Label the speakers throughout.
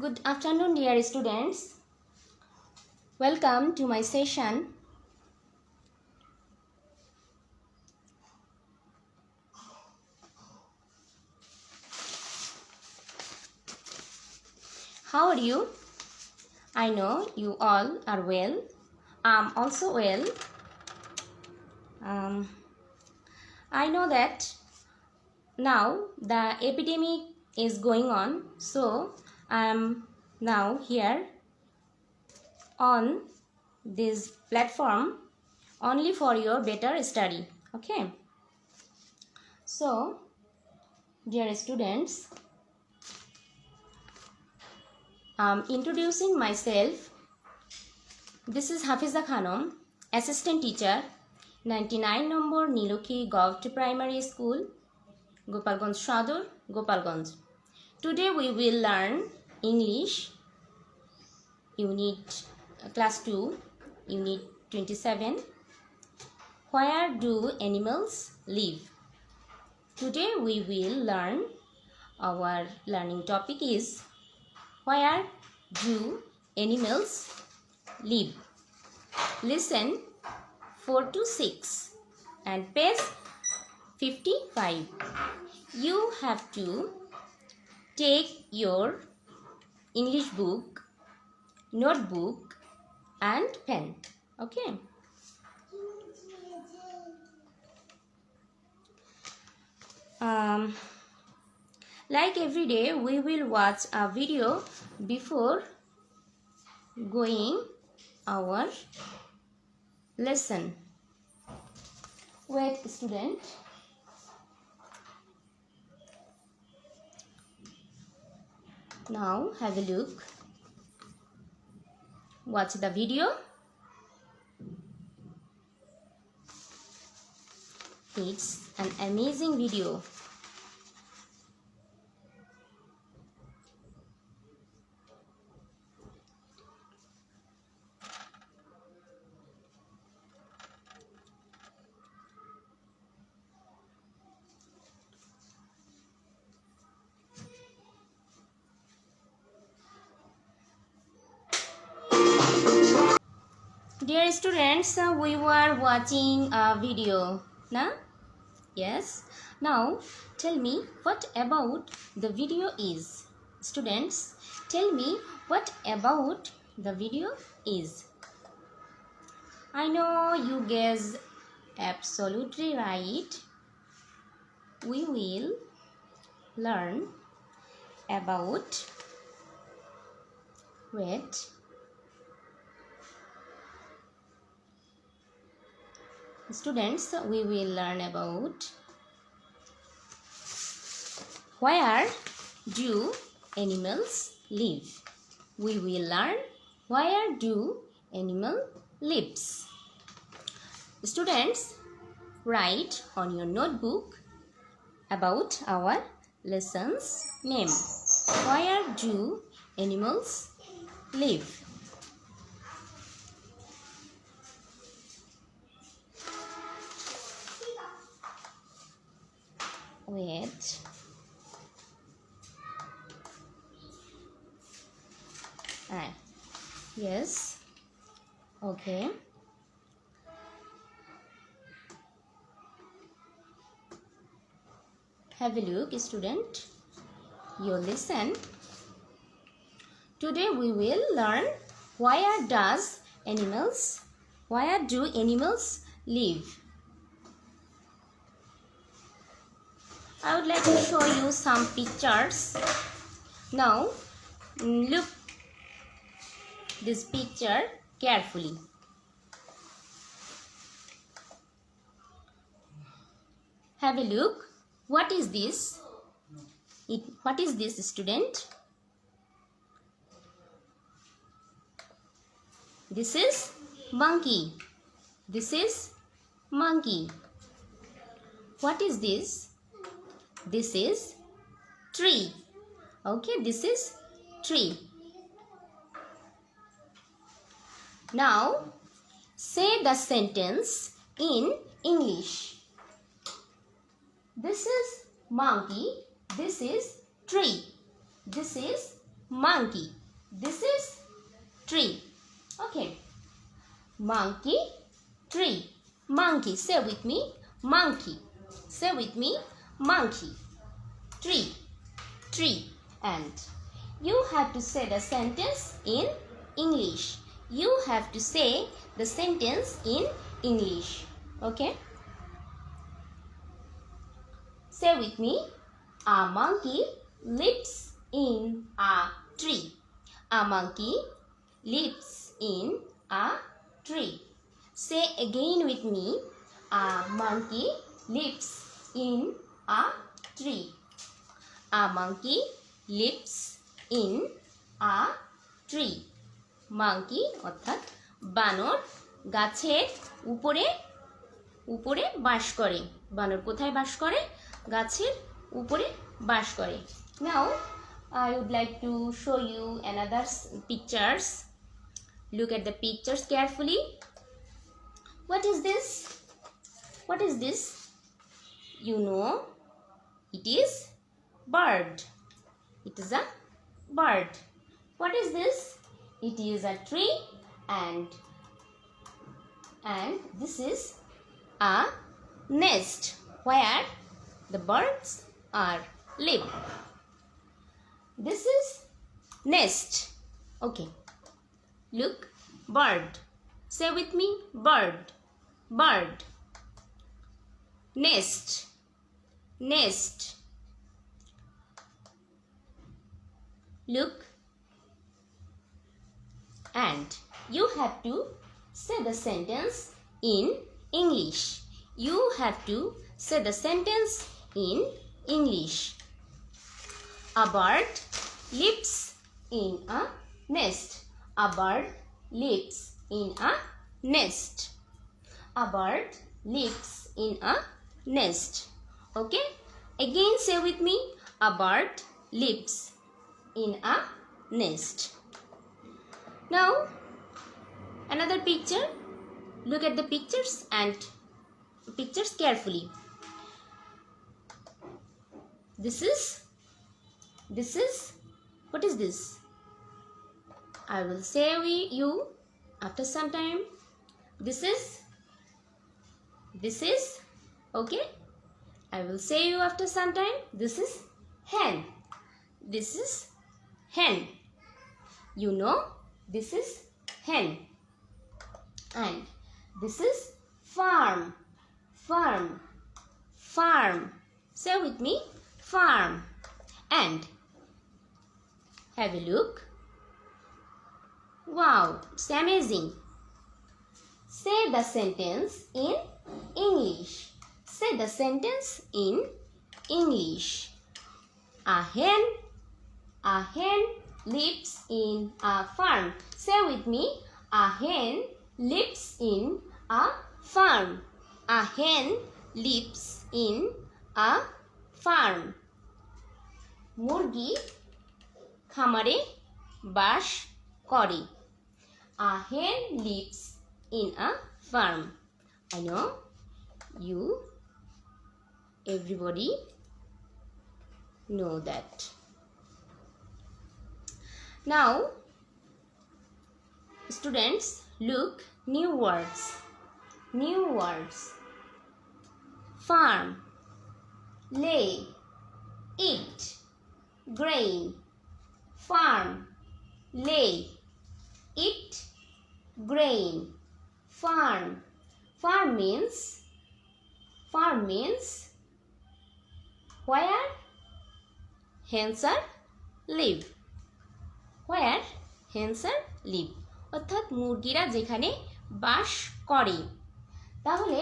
Speaker 1: Good afternoon, dear students. Welcome to my session. How are you? I know you all are well. I'm also well. I know that now the epidemic is going on, so I'm now here on this platform only for your better study. Okay. So, dear students, introducing myself. This is Hafiza Khanum, Assistant Teacher, 99 number Nilokhi Govt Primary School, Gopalganj Sador, Gopalganj. Today we will learn English, Unit Class 2, Unit 27. Where do animals live? Today we will learn, our learning topic is where do animals live? Listen 4 to 6 and page 55. You have to take your English book, notebook and pen. Okay. Like every day, we will watch a video before going our lesson. Wait, student. Now have a look. Watch the video. It's an amazing video. Dear students, we were watching a video. Now, yes. Now, tell me what about the video is. Students, tell me what about the video is. I know you guys absolutely right. We will learn about Students, we will learn about where do animals live. We will learn where do animal lives. Students, write on your notebook about our lesson's name. Where do animals live? Wait. Yes. Okay. Have a look, student. You listen. Today we will learn where do animals live? I would like to show you some pictures. Now, look this picture carefully. Have a look. What is this? What is this, student? This is monkey. This is monkey. What is this? This is tree. Okay, this is tree. Now, say the sentence in English. This is monkey. This is tree. This is monkey. This is tree. Okay. Monkey, tree. Monkey. Say with me. Monkey. Say with me. Monkey. Tree. Tree. And you have to say the sentence in English. You have to say the sentence in English. Okay. Say with me. A monkey lives in a tree. A monkey lives in a tree. Say again with me. A monkey lives in a tree. A monkey lives in a tree. Monkey অর্থাৎ বানর গাছের উপরে উপরে বাস করে। বানর কোথায় বাস করে? গাছের উপরে বাস করে। Now I would like to show you another pictures. Look at the pictures carefully. What is this? What is this? You know, it is bird. It is a bird. What is this? It is a tree, and this is a nest where the birds are live. This is nest. Okay. Look, bird. Say with me, bird. Bird. Nest. Nest. Look, and you have to say the sentence in English. You have to say the sentence in English. A bird lives in a nest. A bird lives in a nest. A bird lives in a nest. Okay? Again say with me. A bird lives in a nest. Now, another picture. Look at the pictures and pictures carefully. This is, what is this? I will say you after some time. This is, okay? I will say you after some time. This is hen. This is hen. You know, this is hen. And this is farm. Farm. Farm. Say with me, farm. And have a look. Wow, it's amazing. Say the sentence in English. Say the sentence in English. A hen lives in a farm. Say with me. A hen lives in a farm. A hen lives in a farm. মুরগি খামারে বাস করে। A hen lives in a farm. I know you everybody know that. Now, students, look, new words. New words. Farm, lay, eat, grain. Farm, lay, eat, grain. Farm. Farm means where hens are live. Where hens are live. অর্থাৎ মুরগিরা যেখানে বাস করে। তাহলে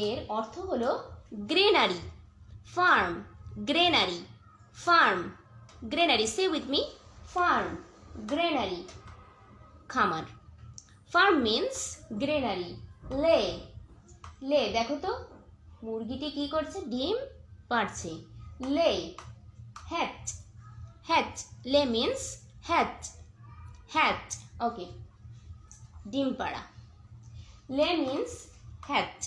Speaker 1: এর অর্থ হলো granary. Farm, granary, farm, granary. Say with me, farm, granary, খামার। Farm means granary. লে, লে, দেখো তো মুরগিটি কি করছে? ডিম পাড়ছে। Lay, hatch, hatch, lay means hatch, hatch, okay, ডিম পাড়া। Lay means hatch.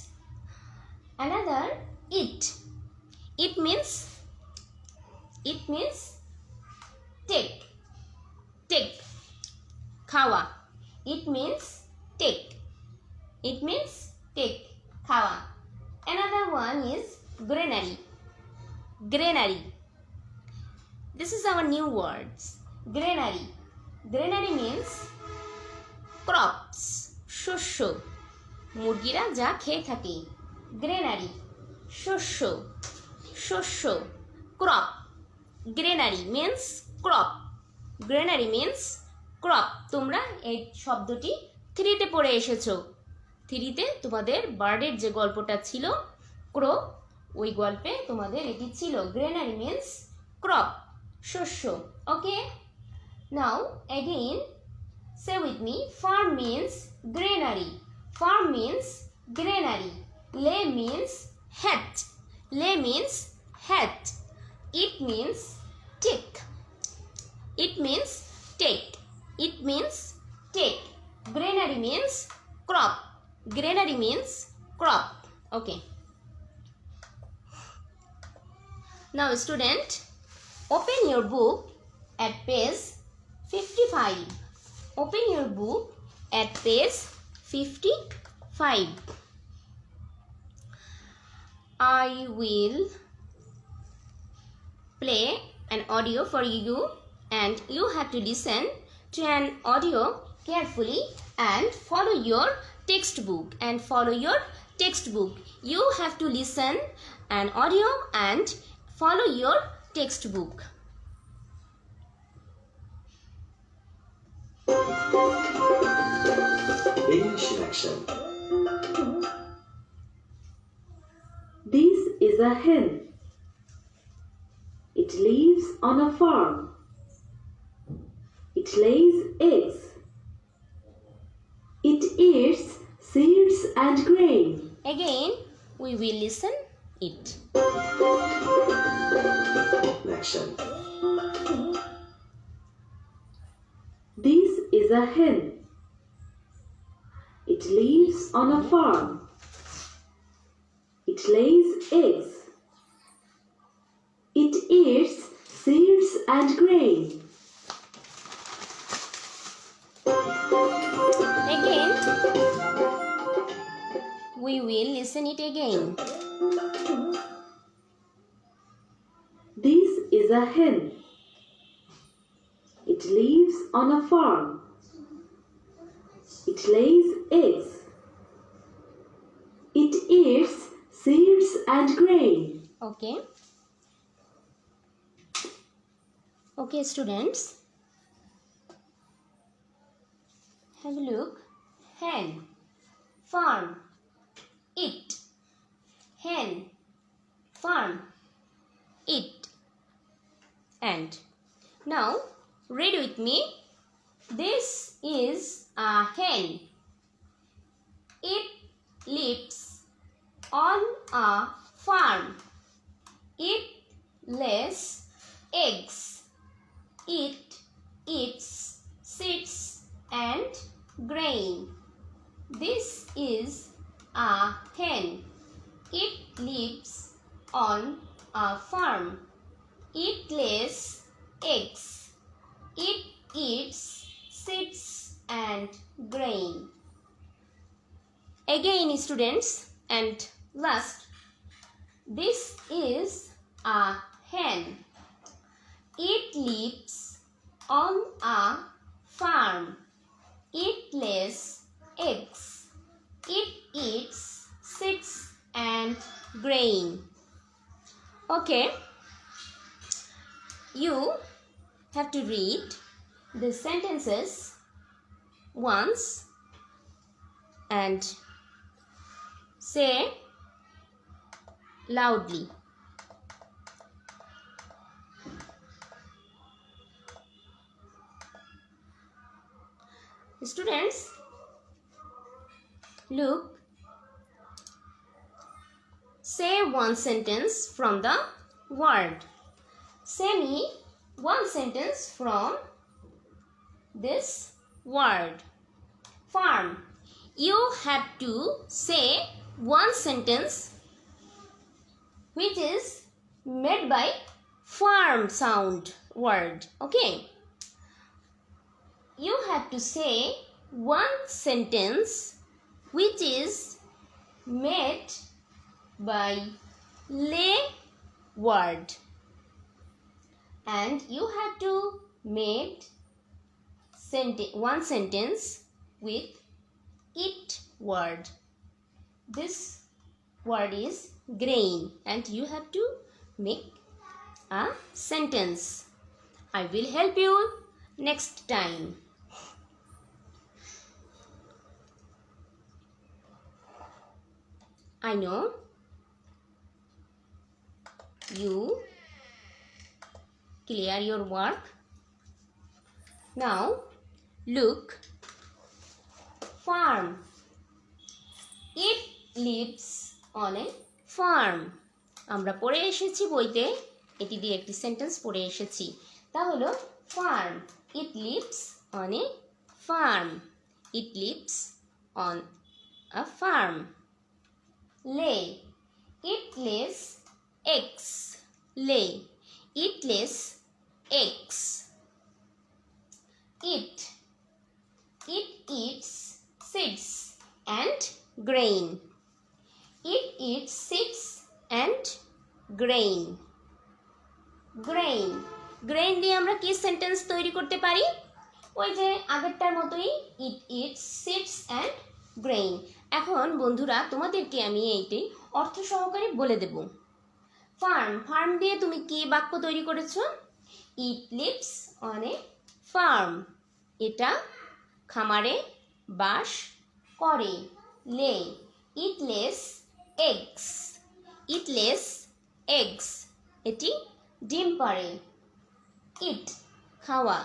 Speaker 1: Another, eat. It means take. Take. Khawa. It means take. It means take. Khawa. Another one is granary. Granary. This is our new words. Granary. Granary means crops. শস্য, মুরগিরা যা খেয়ে থাকে। Granary, শস্য, শস্য, crop. Granary means crop. Granary means crop. তোমরা এই শব্দটি 3-তে পড়ে এসেছো। 3-তে তোমাদের বার্ডের যে গল্পটা ছিল ক্রো, ওই গল্পে তোমাদের এটি ছিল। গ্রেনারি মিন্স ক্রপ, শস্য। ওকে, নাও again say with me, farm means granary. Farm means granary. Lay means hat. Lay means hat. It means take. It means take. It means take. Granary means crop. Granary means crop. Okay. Now student, open your book at page 55. Open your book at page 55. I will play an audio for you and you have to listen to an audio carefully and follow your textbook. You have to listen an audio and follow your textbook.
Speaker 2: English lesson. This is a hen. It lives on a farm. It lays eggs. It eats seeds and grain.
Speaker 1: Again, we will listen it.
Speaker 2: Lesson. This is a hen. It lives on a farm. It lays eggs. It eats seeds and grain.
Speaker 1: Again, we will listen it again.
Speaker 2: This is a hen. It lives on a farm. It lays eggs. It eats seeds and grain.
Speaker 1: Okay. Okay, students. Have a look. Hen, farm, it. Hen, farm, it. And now read with me. This is a hen. It lives on a farm. It lays eggs. It eats seeds and grain. This is a hen. It lives on a farm. It lays eggs. It eats seeds and grain. Again, students, and last, this is a hen. It lives on a farm. It lays eggs. It eats seeds and grain. Okay, you have to read the sentences once and say loudly. Students, look. Say one sentence from the word. Say me one sentence from this word. Farm. You have to say one sentence which is made by farm. farm sound word. Okay. You have to say one sentence which is made by lay word, and you have to make one sentence with it word. This word is grain, and you have to make a sentence. I will help you next time. I know you clear your work. Now look, farm. It lives on a farm. আমরা পড়ে এসেছি বইতে, এটি দিয়ে একটি sentence পড়ে এসেছি। তা হলো farm. It lives on a farm. It lives on a farm. Lay. It lays eggs. Lay. It lays eggs. Eat. It eats seeds and grain. It eats seeds and grain. Grain. Grain দিয়ে আমরা কি sentence তৈরি করতে পারি? ওই যে আগেরটার মতোই, it eats seeds and grain. এখন বন্ধুরা তোমাদেরকে আমি এইটি অর্থ সহকারে বলে দেব। ফার্ম, ফার্ম দিয়ে তুমি কি বাক্য তৈরি করেছো? It lives on a farm. এটা খামারে বাস করে। Lay. It lays eggs. It lays eggs. এটি ডিম পাড়ে। Eat. খাওয়া।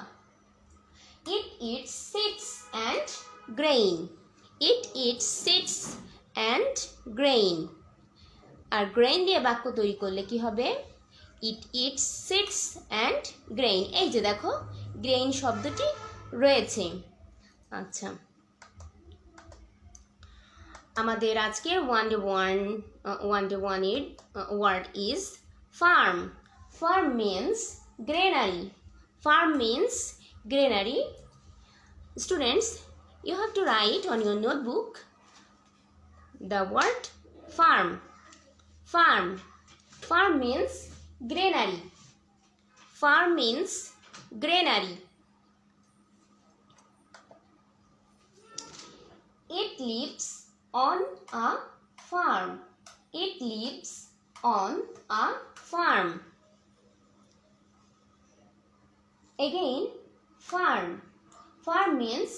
Speaker 1: It eats seeds and grain. It eats seeds and grain. আর গ্রেইন দিয়ে বাক্য তৈরি করলে কি হবে? It eats seeds and grain. এই যে দেখো গ্রেইন শব্দটি রয়েছে। আচ্ছা, আমাদের আজকের ওয়ান ডে ওয়ানের word is farm. Farm means granary. Farm means granary. Students, you have to write on your notebook the word farm. Farm. Farm means granary. Farm means granary. It lives on a farm. It lives on a farm. Again, farm. Farm means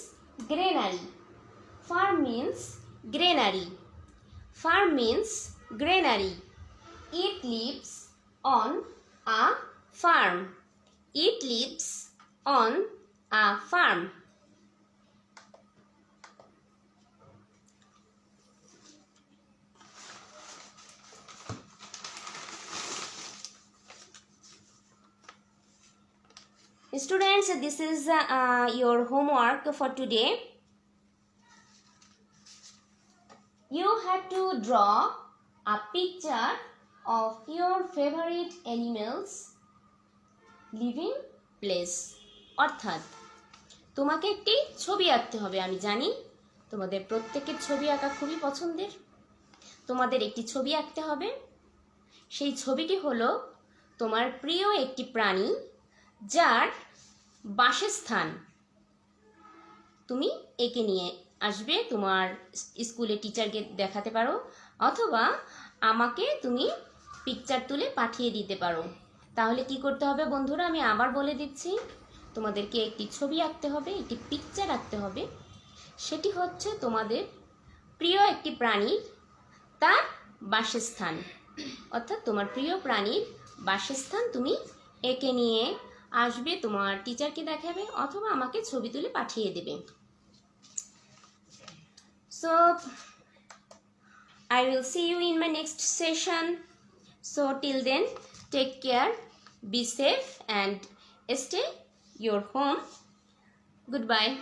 Speaker 1: granary. Farm means granary. Farm means granary. It lives on a farm. It lives on a farm. Students, this is your homework for today. You have to draw a picture of your favorite animals living place. অর্থাৎ তোমাকে একটি ছবি আঁকতে হবে। আমি জানি তোমাদের প্রত্যেকের ছবি আঁকা খুবই পছন্দের। তোমাদের একটি ছবি আঁকতে হবে। সেই ছবিটি হলো তোমার প্রিয় একটি প্রাণী যার বাসস্থান তুমি এঁকে নিয়ে আসবে, তোমার স্কুলে টিচারকে দেখাতে পারো, অথবা আমাকে তুমি পিকচার তুলে পাঠিয়ে দিতে পারো। তাহলে কি করতে হবে বন্ধুরা, আমি আবার বলে দিচ্ছি। তোমাদেরকে একটি ছবি আঁকতে হবে, একটি পিকচার আঁকতে হবে। সেটি হচ্ছে তোমাদের প্রিয় একটি প্রাণীর তার বাসস্থান, অর্থাৎ তোমার প্রিয় প্রাণীর বাসস্থান তুমি এঁকে নিয়ে আসবে, তোমার টিচারকে দেখাবে, অথবা আমাকে ছবি তুলে পাঠিয়ে দেবে। So I will see you in my next session. So till then, take care, be safe and stay your home. Goodbye.